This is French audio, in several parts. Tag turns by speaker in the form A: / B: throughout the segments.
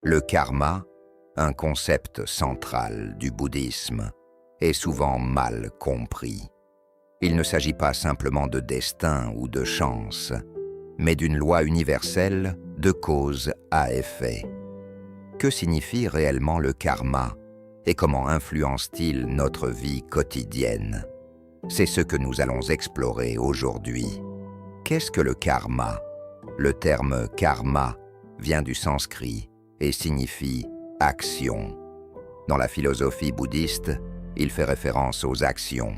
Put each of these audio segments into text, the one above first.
A: Le karma, un concept central du bouddhisme, est souvent mal compris. Il ne s'agit pas simplement de destin ou de chance, mais d'une loi universelle de cause à effet. Que signifie réellement le karma et comment influence-t-il notre vie quotidienne? C'est ce que nous allons explorer aujourd'hui. Qu'est-ce que le karma? Le terme karma vient du sanskrit et signifie action. Dans la philosophie bouddhiste, il fait référence aux actions,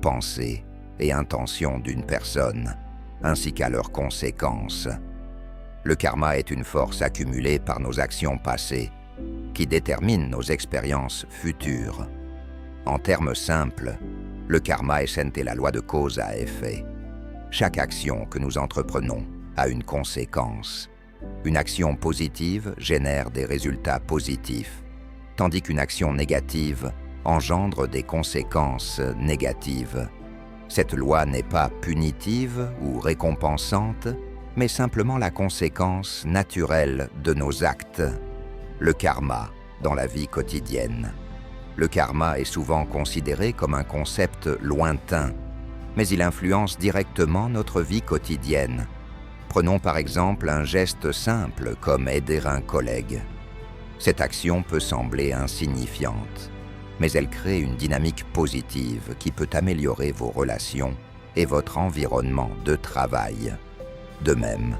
A: pensées et intentions d'une personne, ainsi qu'à leurs conséquences. Le karma est une force accumulée par nos actions passées, qui détermine nos expériences futures. En termes simples, le karma est la loi de cause à effet. Chaque action que nous entreprenons a une conséquence. Une action positive génère des résultats positifs, tandis qu'une action négative engendre des conséquences négatives. Cette loi n'est pas punitive ou récompensante, mais simplement la conséquence naturelle de nos actes. Le karma dans la vie quotidienne. Le karma est souvent considéré comme un concept lointain, mais il influence directement notre vie quotidienne. Prenons par exemple un geste simple comme aider un collègue. Cette action peut sembler insignifiante, mais elle crée une dynamique positive qui peut améliorer vos relations et votre environnement de travail. De même,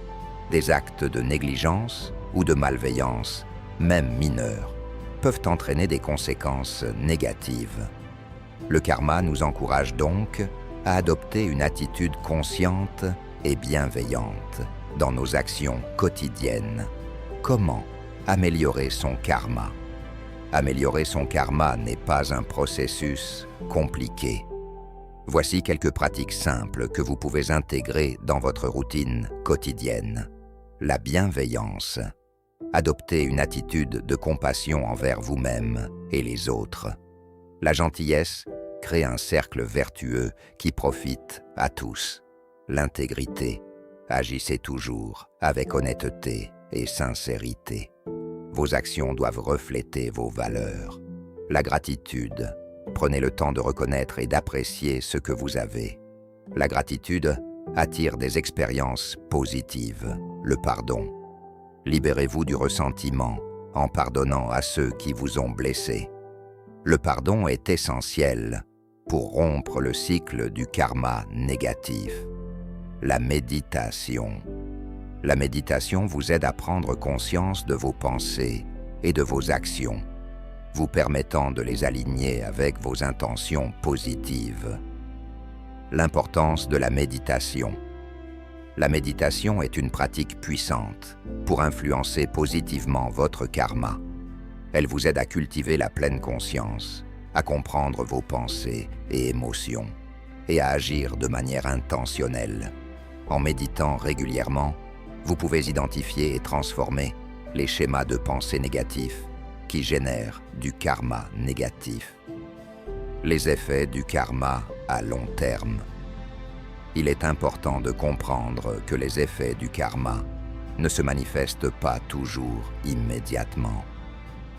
A: des actes de négligence ou de malveillance, même mineurs, peuvent entraîner des conséquences négatives. Le karma nous encourage donc à adopter une attitude consciente et bienveillante dans nos actions quotidiennes. Comment améliorer son karma? Améliorer son karma n'est pas un processus compliqué. Voici quelques pratiques simples que vous pouvez intégrer dans votre routine quotidienne. La bienveillance. Adoptez une attitude de compassion envers vous-même et les autres. La gentillesse crée un cercle vertueux qui profite à tous. L'intégrité. Agissez toujours avec honnêteté et sincérité. Vos actions doivent refléter vos valeurs. La gratitude. Prenez le temps de reconnaître et d'apprécier ce que vous avez. La gratitude attire des expériences positives. Le pardon. Libérez-vous du ressentiment en pardonnant à ceux qui vous ont blessé. Le pardon est essentiel pour rompre le cycle du karma négatif. La méditation. La méditation vous aide à prendre conscience de vos pensées et de vos actions, vous permettant de les aligner avec vos intentions positives. L'importance de la méditation. La méditation est une pratique puissante pour influencer positivement votre karma. Elle vous aide à cultiver la pleine conscience, à comprendre vos pensées et émotions, et à agir de manière intentionnelle. En méditant régulièrement, vous pouvez identifier et transformer les schémas de pensée négatifs qui génèrent du karma négatif. Les effets du karma à long terme. Il est important de comprendre que les effets du karma ne se manifestent pas toujours immédiatement.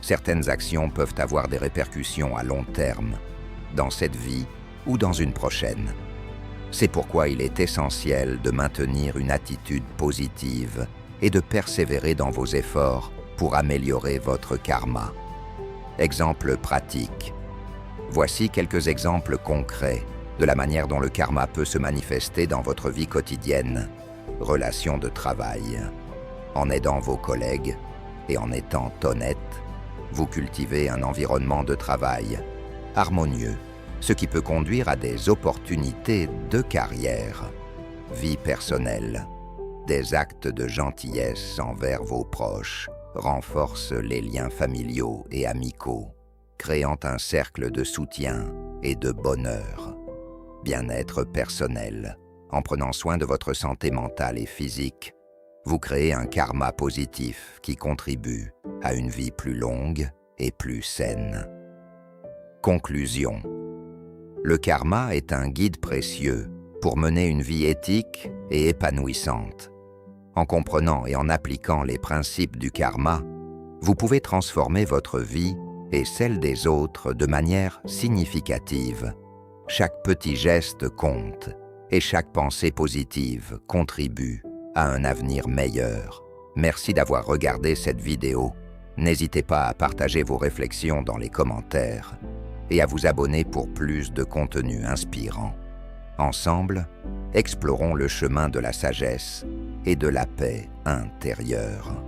A: Certaines actions peuvent avoir des répercussions à long terme, dans cette vie ou dans une prochaine. C'est pourquoi il est essentiel de maintenir une attitude positive et de persévérer dans vos efforts pour améliorer votre karma. Exemple pratique. Voici quelques exemples concrets de la manière dont le karma peut se manifester dans votre vie quotidienne. Relations de travail. En aidant vos collègues et en étant honnête, vous cultivez un environnement de travail harmonieux, ce qui peut conduire à des opportunités de carrière. Vie personnelle. Des actes de gentillesse envers vos proches renforcent les liens familiaux et amicaux, créant un cercle de soutien et de bonheur. Bien-être personnel. En prenant soin de votre santé mentale et physique, vous créez un karma positif qui contribue à une vie plus longue et plus saine. Conclusion. Le karma est un guide précieux pour mener une vie éthique et épanouissante. En comprenant et en appliquant les principes du karma, vous pouvez transformer votre vie et celle des autres de manière significative. Chaque petit geste compte et chaque pensée positive contribue à un avenir meilleur. Merci d'avoir regardé cette vidéo. N'hésitez pas à partager vos réflexions dans les commentaires et à vous abonner pour plus de contenu inspirant. Ensemble, explorons le chemin de la sagesse et de la paix intérieure.